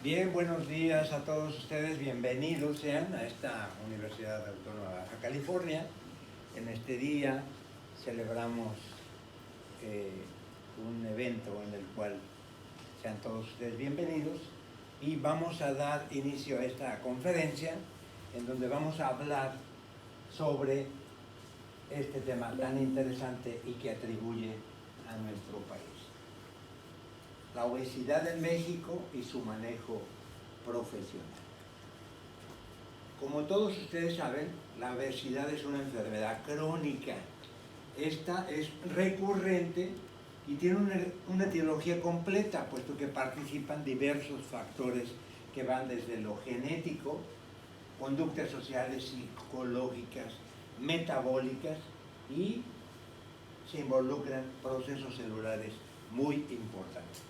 Bien, buenos días a todos ustedes, bienvenidos sean a esta Universidad Autónoma de Baja California. En este día celebramos un evento en el cual sean todos ustedes bienvenidos y vamos a dar inicio a esta conferencia en donde vamos a hablar sobre este tema tan interesante y que atribuye a nuestro país. La obesidad en México y su manejo profesional. Como todos ustedes saben, la obesidad es una enfermedad crónica. Esta es recurrente y tiene una etiología completa, puesto que participan diversos factores que van desde lo genético, conductas sociales, psicológicas, metabólicas y se involucran procesos celulares muy importantes.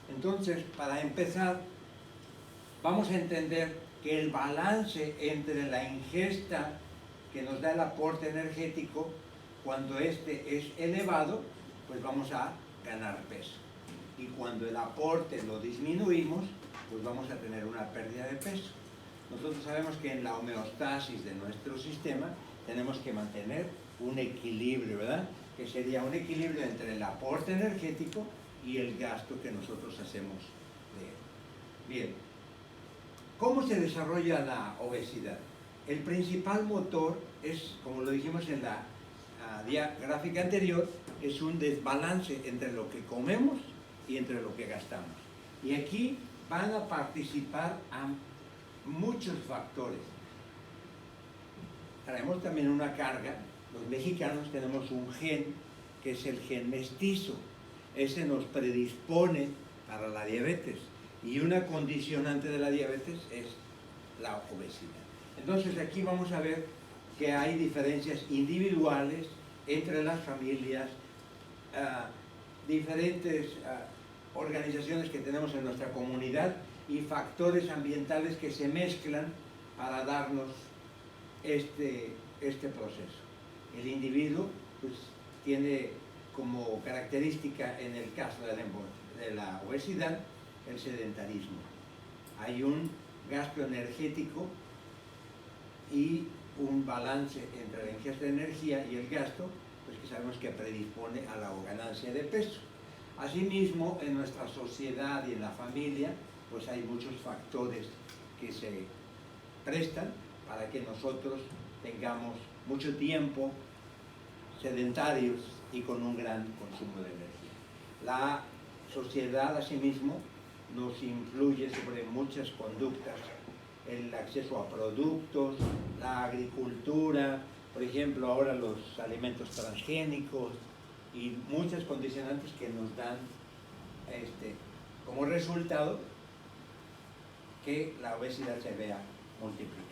Entonces, para empezar, vamos a entender que el balance entre la ingesta que nos da el aporte energético, cuando este es elevado, pues vamos a ganar peso. Y cuando el aporte lo disminuimos, pues vamos a tener una pérdida de peso. Nosotros sabemos que en la homeostasis de nuestro sistema tenemos que mantener un equilibrio, ¿verdad? Que sería un equilibrio entre el aporte energético y el gasto que nosotros hacemos de él. Bien, ¿cómo se desarrolla la obesidad? El principal motor es, como lo dijimos en la gráfica anterior, es un desbalance entre lo que comemos y entre lo que gastamos. Y aquí van a participar a muchos factores. Traemos también una carga. Los mexicanos tenemos un gen que es el gen mestizo. Ese nos predispone para la diabetes y una condicionante de la diabetes es la obesidad. Entonces aquí vamos a ver que hay diferencias individuales entre las familias, diferentes organizaciones que tenemos en nuestra comunidad y factores ambientales que se mezclan para darnos este proceso. El individuo pues, tiene como característica en el caso de la obesidad el sedentarismo. Hay un gasto energético y un balance entre la ingesta de energía y el gasto, pues que sabemos que predispone a la ganancia de peso. Asimismo, en nuestra sociedad y en la familia, pues hay muchos factores que se prestan para que nosotros tengamos mucho tiempo sedentarios y con un gran consumo de energía. La sociedad, asimismo, nos influye sobre muchas conductas, el acceso a productos, la agricultura, por ejemplo, ahora los alimentos transgénicos y muchas condicionantes que nos dan como resultado que la obesidad se vea multiplicada.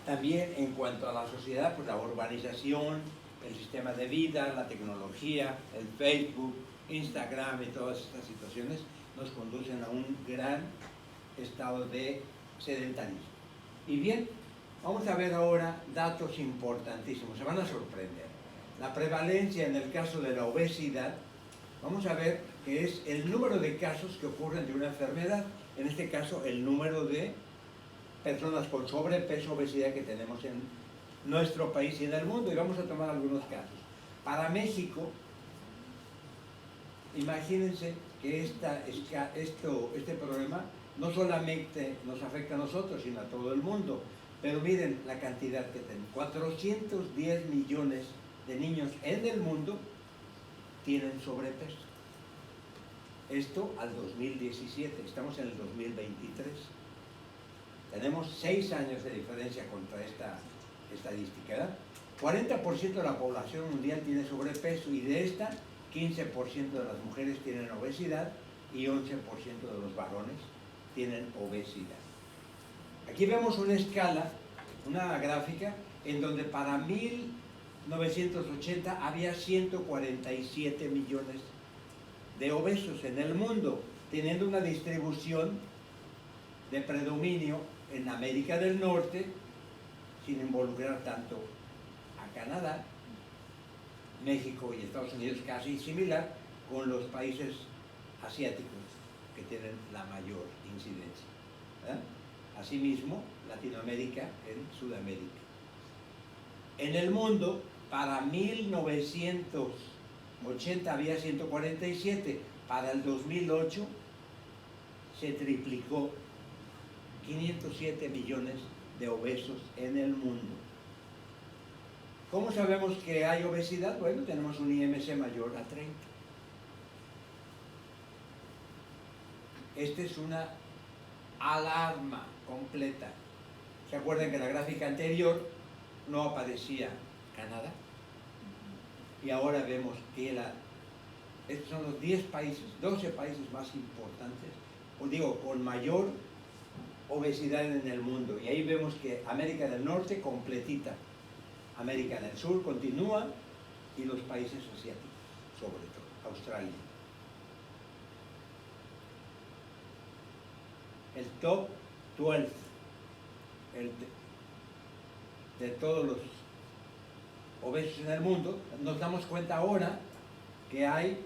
También en cuanto a la sociedad, pues la urbanización, el sistema de vida, la tecnología, el Facebook, Instagram y todas estas situaciones nos conducen a un gran estado de sedentarismo. Y bien, vamos a ver ahora datos importantísimos, se van a sorprender. La prevalencia en el caso de la obesidad, vamos a ver que es el número de casos que ocurren de una enfermedad, en este caso el número de personas con sobrepeso, obesidad que tenemos en nuestro país y en el mundo, y vamos a tomar algunos casos. Para México, imagínense que este problema no solamente nos afecta a nosotros, sino a todo el mundo, pero miren la cantidad que tenemos. 410 millones de niños en el mundo tienen sobrepeso. Esto al 2017, estamos en el 2023. Tenemos 6 años de diferencia contra esta estadística, ¿verdad? 40% de la población mundial tiene sobrepeso y de esta, 15% de las mujeres tienen obesidad y 11% de los varones tienen obesidad. Aquí vemos una escala, una gráfica, en donde para 1980 había 147 millones de obesos en el mundo, teniendo una distribución de predominio en América del Norte, sin involucrar tanto a Canadá, México y Estados Unidos, casi similar con los países asiáticos. que tienen la mayor incidencia. Asimismo, Latinoamérica en Sudamérica. En el mundo, para 1980 había 147, para el 2008 se triplicó, 507 millones de obesos en el mundo. ¿Cómo sabemos que hay obesidad? Bueno, tenemos un IMC mayor a 30. Esta es una alarma completa. ¿Se acuerdan que en la gráfica anterior no aparecía Canadá? Y ahora vemos que estos son los 10 países, 12 países más importantes, os digo, con mayor obesidad en el mundo. Y ahí vemos que América del Norte completita, América del Sur continúa, y los países asiáticos, sobre todo, Australia. El top 12 de todos los obesos en el mundo, nos damos cuenta ahora que hay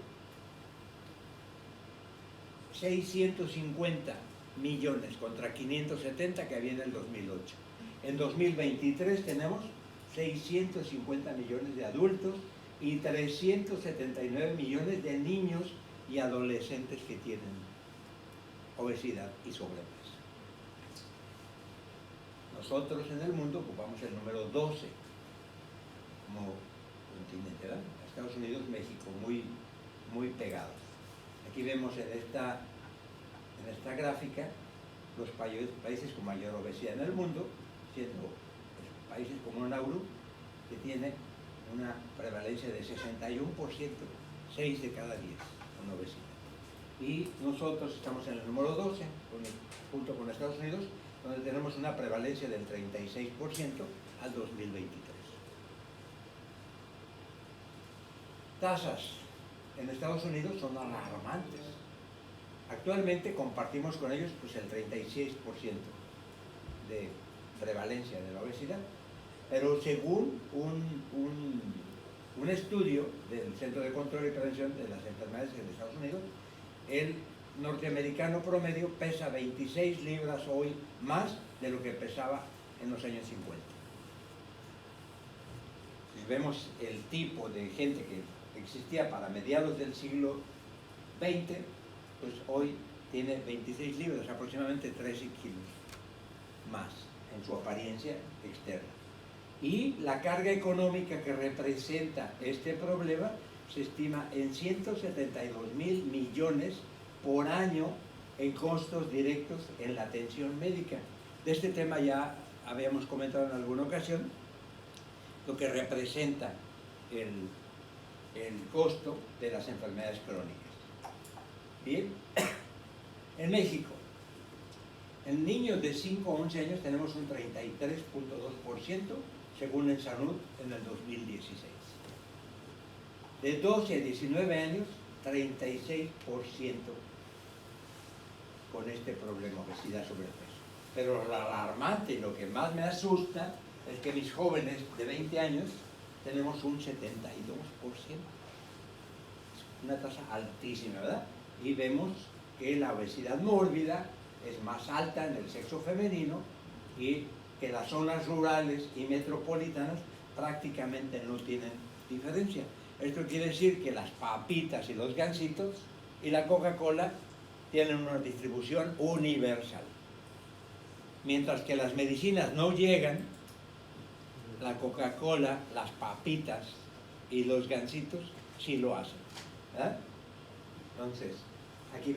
650 millones contra 570 que había en el 2008. En 2023 tenemos 650 millones de adultos y 379 millones de niños y adolescentes que tienen obesidad y sobrepeso. Nosotros en el mundo ocupamos el número 12 como continente, ¿verdad? Estados Unidos, México, muy pegados. Aquí vemos en esta gráfica los países con mayor obesidad en el mundo, siendo países como Nauru, que tiene una prevalencia de 61%, 6 de cada 10 con obesidad. Y nosotros estamos en el número 12, junto con Estados Unidos, donde tenemos una prevalencia del 36% al 2023. Tasas en Estados Unidos son alarmantes. Actualmente compartimos con ellos pues, el 36% de prevalencia de la obesidad, pero según un estudio del Centro de Control y Prevención de las Enfermedades en Estados Unidos, el norteamericano promedio pesa 26 libras hoy más de lo que pesaba en los años 50. Si vemos el tipo de gente que existía para mediados del siglo XX, pues hoy tiene 26 libras, aproximadamente 13 kilos más en su apariencia externa. Y la carga económica que representa este problema se estima en 172.000 millones por año en costos directos en la atención médica. De este tema ya habíamos comentado en alguna ocasión, lo que representa el costo de las enfermedades crónicas. Bien, en México, en niños de 5 a 11 años tenemos un 33.2%, según el Salud en el 2016. De 12 a 19 años, 36% con este problema, obesidad, sobrepeso. Pero lo alarmante y lo que más me asusta es que mis jóvenes de 20 años tenemos un 72%. Una tasa altísima, ¿verdad? Y vemos que la obesidad mórbida es más alta en el sexo femenino y que las zonas rurales y metropolitanas prácticamente no tienen diferencia. Esto quiere decir que las papitas y los gansitos y la Coca-Cola tienen una distribución universal. Mientras que las medicinas no llegan, la Coca-Cola, las papitas y los gansitos sí lo hacen, ¿verdad? Entonces, aquí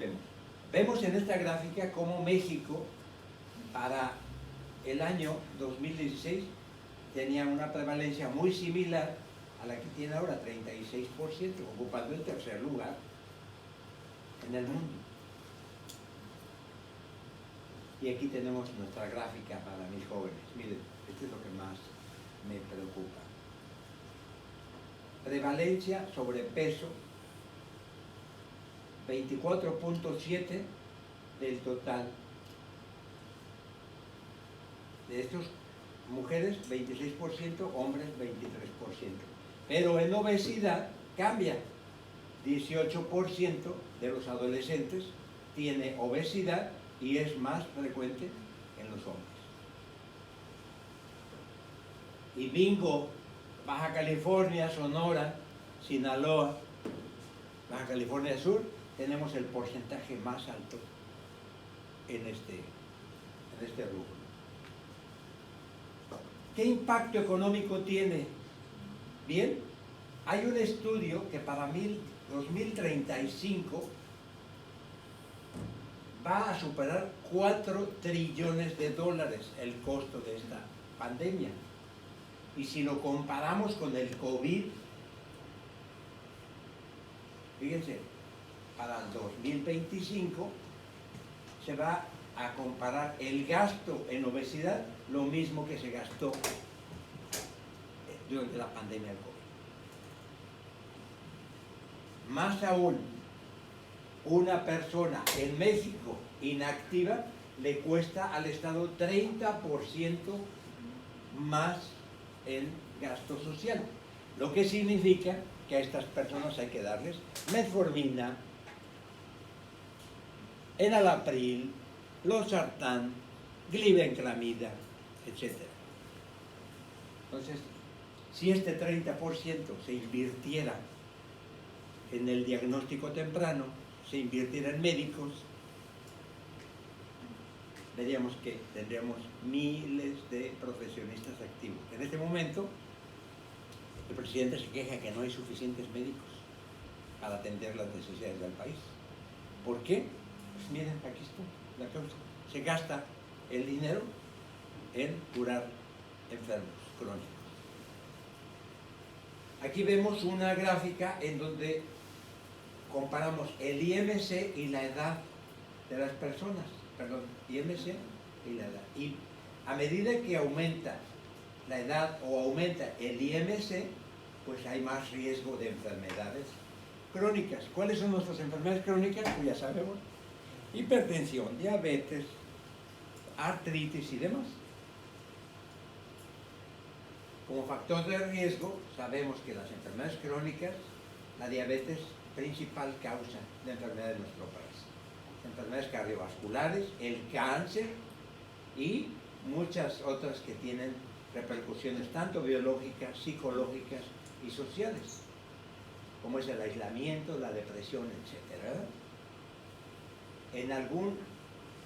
vemos en esta gráfica cómo México para el año 2016 tenía una prevalencia muy similar a la que tiene ahora, 36%, ocupando el tercer lugar en el mundo. Y aquí tenemos nuestra gráfica para mis jóvenes. Miren, esto es lo que más me preocupa. Prevalencia, sobrepeso, 24.7 del total. De estos, mujeres 26%, hombres 23%. Pero en obesidad cambia. 18% de los adolescentes tiene obesidad y es más frecuente en los hombres. Y bingo, Baja California, Sonora, Sinaloa, Baja California Sur, tenemos el porcentaje más alto en este rubro. ¿Qué impacto económico tiene? Bien, hay un estudio que para 2035 va a superar 4 trillones de dólares el costo de esta pandemia. Y si lo comparamos con el COVID, fíjense, para el 2025 se va a comparar el gasto en obesidad lo mismo que se gastó durante la pandemia del COVID. Más aún, una persona en México inactiva le cuesta al Estado 30% más en gasto social, lo que significa que a estas personas hay que darles metformina, enalapril, losartán, glibenclamida, etc. Entonces, si este 30% se invirtiera en el diagnóstico temprano, se invirtiera en médicos, veríamos que tendríamos miles de profesionistas activos. En este momento, el presidente se queja que no hay suficientes médicos para atender las necesidades del país. ¿Por qué? Pues miren, aquí está la causa. Se gasta el dinero en curar enfermos crónicos. Aquí vemos una gráfica en donde comparamos el IMC y la edad de las personas. Perdón, IMC y la edad. Y a medida que aumenta la edad o aumenta el IMC, pues hay más riesgo de enfermedades crónicas. ¿Cuáles son nuestras enfermedades crónicas? Pues ya sabemos. Hipertensión, diabetes, artritis y demás. Como factor de riesgo, sabemos que las enfermedades crónicas, la diabetes, principal causa de enfermedades de nuestro país. Enfermedades cardiovasculares, el cáncer y muchas otras que tienen repercusiones tanto biológicas, psicológicas y sociales, como es el aislamiento, la depresión, etc. En algún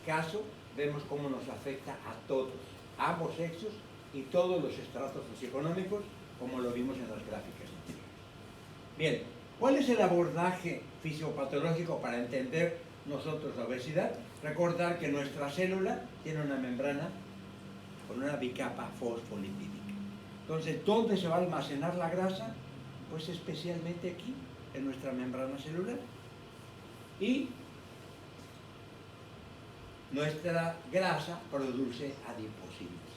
caso vemos cómo nos afecta a todos, a ambos sexos y todos los estratos socioeconómicos, como lo vimos en las gráficas anteriores. Bien, ¿cuál es el abordaje fisiopatológico para entender nosotros la obesidad? Recordar que nuestra célula tiene una membrana con una bicapa fosfolipídica. Entonces, ¿dónde se va a almacenar la grasa? Pues especialmente aquí, en nuestra membrana celular. Y nuestra grasa produce adiposinas.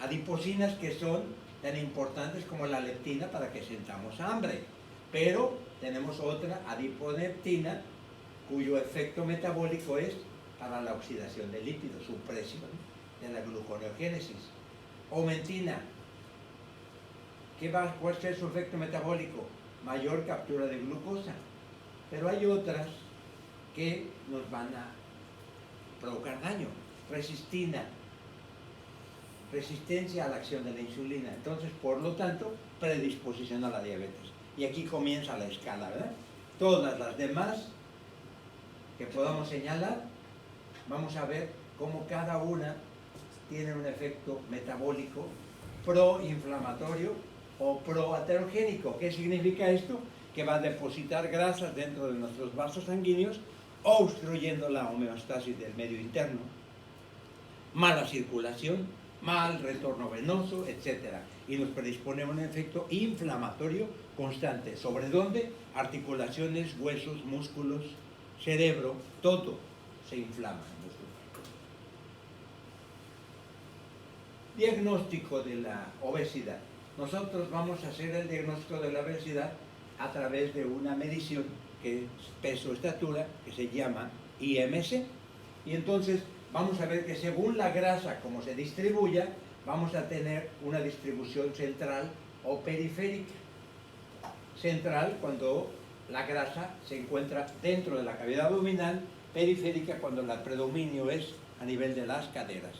Adiposinas que son tan importantes como la leptina para que sintamos hambre. Pero tenemos otra, adiponeptina, cuyo efecto metabólico es para la oxidación de lípidos, supresión de la gluconeogénesis. Aumentina, ¿cuál es su efecto metabólico? Mayor captura de glucosa. Pero hay otras que nos van a provocar daño. Resistina, resistencia a la acción de la insulina. Entonces, por lo tanto, predisposición a la diabetes. Y aquí comienza la escala, ¿verdad? Todas las demás que podamos señalar, vamos a ver cómo cada una tiene un efecto metabólico proinflamatorio o proaterogénico. ¿Qué significa esto? Que va a depositar grasas dentro de nuestros vasos sanguíneos, obstruyendo la homeostasis del medio interno, mala circulación, mal retorno venoso, etc. Y nos predispone a un efecto inflamatorio constante. ¿Sobre dónde? Articulaciones, huesos, músculos, cerebro, todo se inflama en nuestro cuerpo. Diagnóstico de la obesidad. Nosotros vamos a hacer el diagnóstico de la obesidad a través de una medición que es peso-estatura, que se llama IMC. Y entonces vamos a ver que según la grasa como se distribuya, vamos a tener una distribución central o periférica. Central cuando la grasa se encuentra dentro de la cavidad abdominal periférica cuando el predominio es a nivel de las caderas.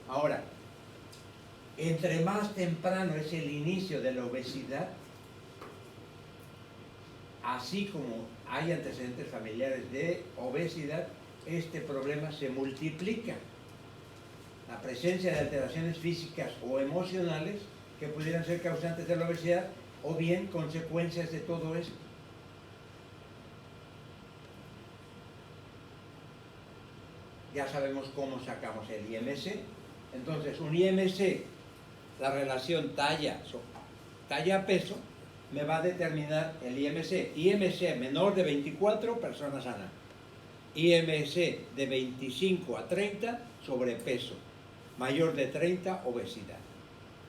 Ahora, entre más temprano es el inicio de la obesidad, así como hay antecedentes familiares de obesidad, este problema se multiplica. La presencia de alteraciones físicas o emocionales que pudieran ser causantes de la obesidad o bien consecuencias de todo esto. Ya sabemos cómo sacamos el IMC. Entonces, un IMC, la relación talla-peso, me va a determinar el IMC. IMC menor de 24, persona sana. IMC de 25 a 30, sobrepeso. Mayor de 30, obesidad.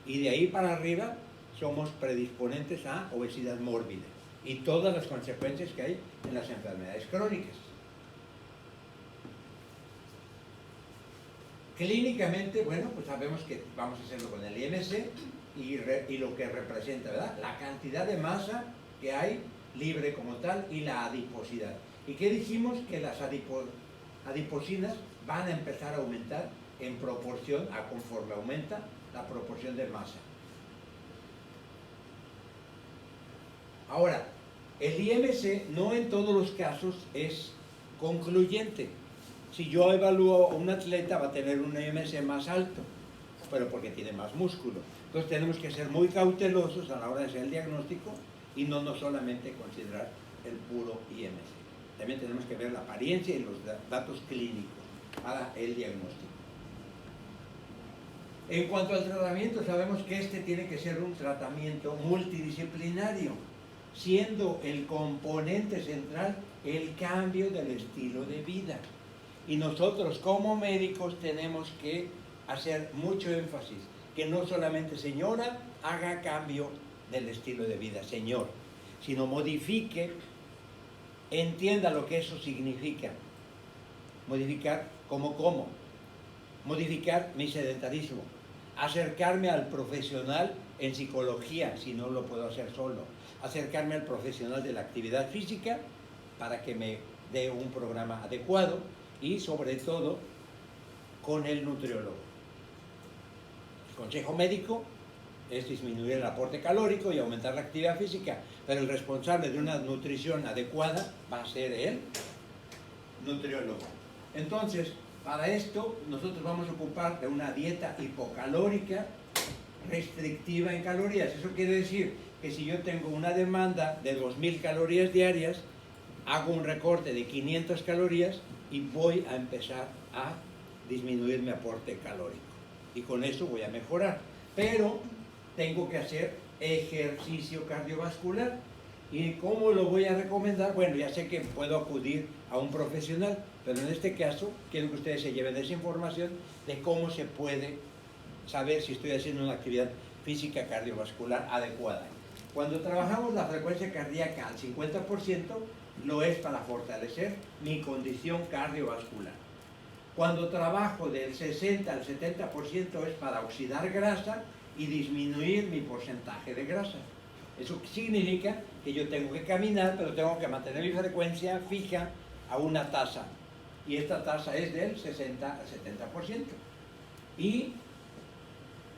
Y de ahí para arriba somos predisponentes a obesidad mórbida y todas las consecuencias que hay en las enfermedades crónicas. Clínicamente, bueno, pues sabemos que vamos a hacerlo con el IMC y lo que representa, ¿verdad? La cantidad de masa que hay libre como tal y la adiposidad. ¿Y qué dijimos? Que las adiposinas van a empezar a aumentar en proporción a conforme aumenta la proporción de masa. Ahora, el IMC no en todos los casos es concluyente. Si yo evalúo a un atleta va a tener un IMC más alto, pero porque tiene más músculo. Entonces tenemos que ser muy cautelosos a la hora de hacer el diagnóstico y no solamente considerar el puro IMC. También tenemos que ver la apariencia y los datos clínicos para el diagnóstico. En cuanto al tratamiento, sabemos que este tiene que ser un tratamiento multidisciplinario, siendo el componente central el cambio del estilo de vida. Y nosotros como médicos tenemos que hacer mucho énfasis, que no solamente señora haga cambio del estilo de vida, señor, sino modifique, entienda lo que eso significa. Modificar como, modificar mi sedentarismo, acercarme al profesional en psicología, si no lo puedo hacer solo, acercarme al profesional de la actividad física para que me dé un programa adecuado y sobre todo con el nutriólogo. El consejo médico es disminuir el aporte calórico y aumentar la actividad física, pero el responsable de una nutrición adecuada va a ser el nutriólogo. Entonces, para esto nosotros vamos a ocupar de una dieta hipocalórica restrictiva en calorías. Eso quiere decir que si yo tengo una demanda de 2000 calorías diarias, hago un recorte de 500 calorías y voy a empezar a disminuir mi aporte calórico. Y con eso voy a mejorar. Pero tengo que hacer ejercicio cardiovascular. ¿Y cómo lo voy a recomendar? Bueno, ya sé que puedo acudir a un profesional, pero en este caso quiero que ustedes se lleven esa información de cómo se puede saber si estoy haciendo una actividad física cardiovascular adecuada. Cuando trabajamos la frecuencia cardíaca al 50%, lo es para fortalecer mi condición cardiovascular. Cuando trabajo del 60 al 70% es para oxidar grasa y disminuir mi porcentaje de grasa. Eso significa que yo tengo que caminar, pero tengo que mantener mi frecuencia fija a una tasa. Y esta tasa es del 60 al 70%. Y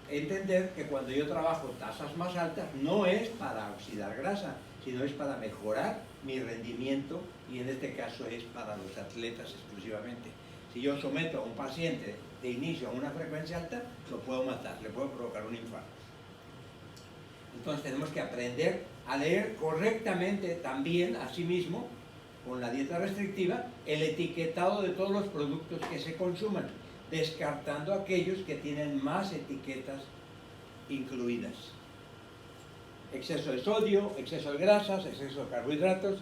entender que cuando yo trabajo tasas más altas no es para oxidar grasa, sino es para mejorar mi rendimiento y en este caso es para los atletas exclusivamente. Si yo someto a un paciente de inicio a una frecuencia alta, lo puedo matar, le puedo provocar un infarto. Entonces tenemos que aprender a leer correctamente también, asimismo, con la dieta restrictiva, el etiquetado de todos los productos que se consuman, descartando aquellos que tienen más etiquetas incluidas. Exceso de sodio, exceso de grasas, exceso de carbohidratos,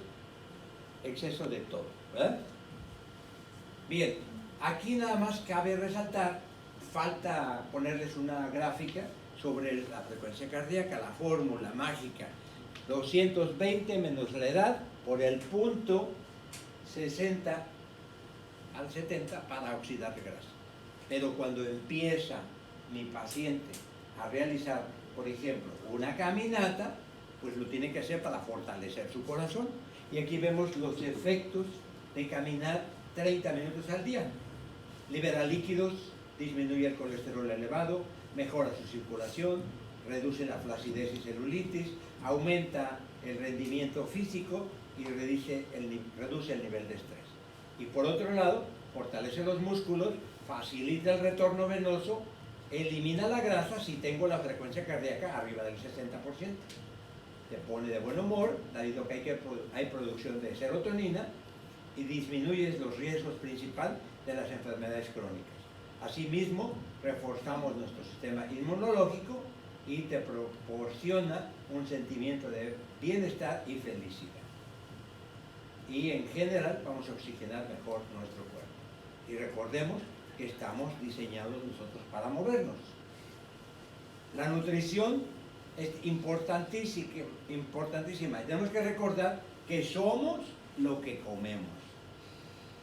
exceso de todo, ¿verdad? Bien, aquí nada más cabe resaltar, falta ponerles una gráfica sobre la frecuencia cardíaca, la fórmula mágica, 220 menos la edad por el punto 60 al 70 para oxidar grasa. Pero cuando empieza mi paciente a realizar, por ejemplo, una caminata, pues lo tiene que hacer para fortalecer su corazón. Y aquí vemos los efectos de caminar 30 minutos al día. Libera líquidos, disminuye el colesterol elevado, mejora su circulación, reduce la flacidez y celulitis, aumenta el rendimiento físico y reduce el nivel de estrés. Y por otro lado, fortalece los músculos, facilita el retorno venoso, elimina la grasa si tengo la frecuencia cardíaca arriba del 60%. Te pone de buen humor, debido a que hay producción de serotonina y disminuyes los riesgos principales de las enfermedades crónicas. Asimismo, reforzamos nuestro sistema inmunológico y te proporciona un sentimiento de bienestar y felicidad. Y en general vamos a oxigenar mejor nuestro cuerpo. Y recordemos que estamos diseñados nosotros para movernos. La nutrición es importantísima. Tenemos que recordar que somos lo que comemos.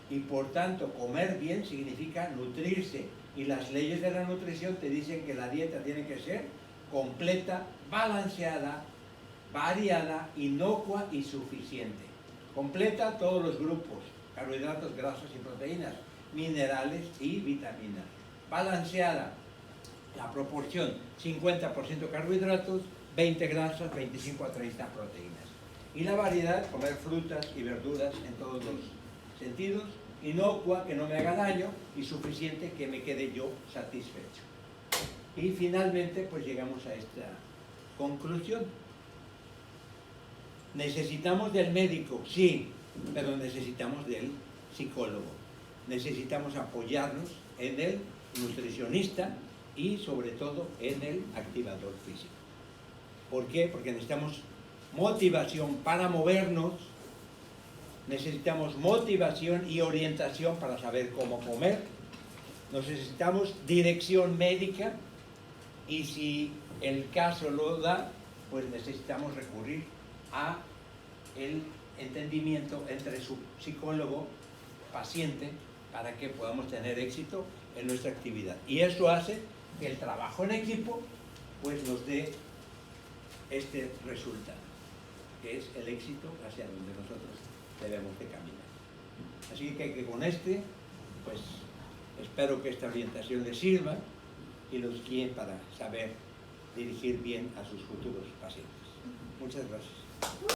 Y por tanto, comer bien significa nutrirse. Y las leyes de la nutrición te dicen que la dieta tiene que ser completa, balanceada, variada, inocua y suficiente. Completa todos los grupos: carbohidratos, grasas y proteínas, minerales y vitaminas. Balanceada, la proporción 50% carbohidratos, 20 grasas, 25 a 30 proteínas. Y la variedad, comer frutas y verduras en todos los sentidos, inocua, que no me haga daño, y suficiente, que me quede yo satisfecho. Y finalmente pues llegamos a esta conclusión. ¿Necesitamos del médico? Sí, pero necesitamos del psicólogo. Necesitamos apoyarnos en el nutricionista y sobre todo en el activador físico. ¿Por qué? Porque necesitamos motivación para movernos, necesitamos motivación y orientación para saber cómo comer, necesitamos dirección médica y si el caso lo da, pues necesitamos recurrir a el entendimiento entre su psicólogo, paciente, para que podamos tener éxito en nuestra actividad. Y eso hace que el trabajo en equipo pues nos dé este resultado, que es el éxito hacia donde nosotros debemos de caminar. Así que con pues espero que esta orientación les sirva y los guíe para saber dirigir bien a sus futuros pacientes. Muchas gracias.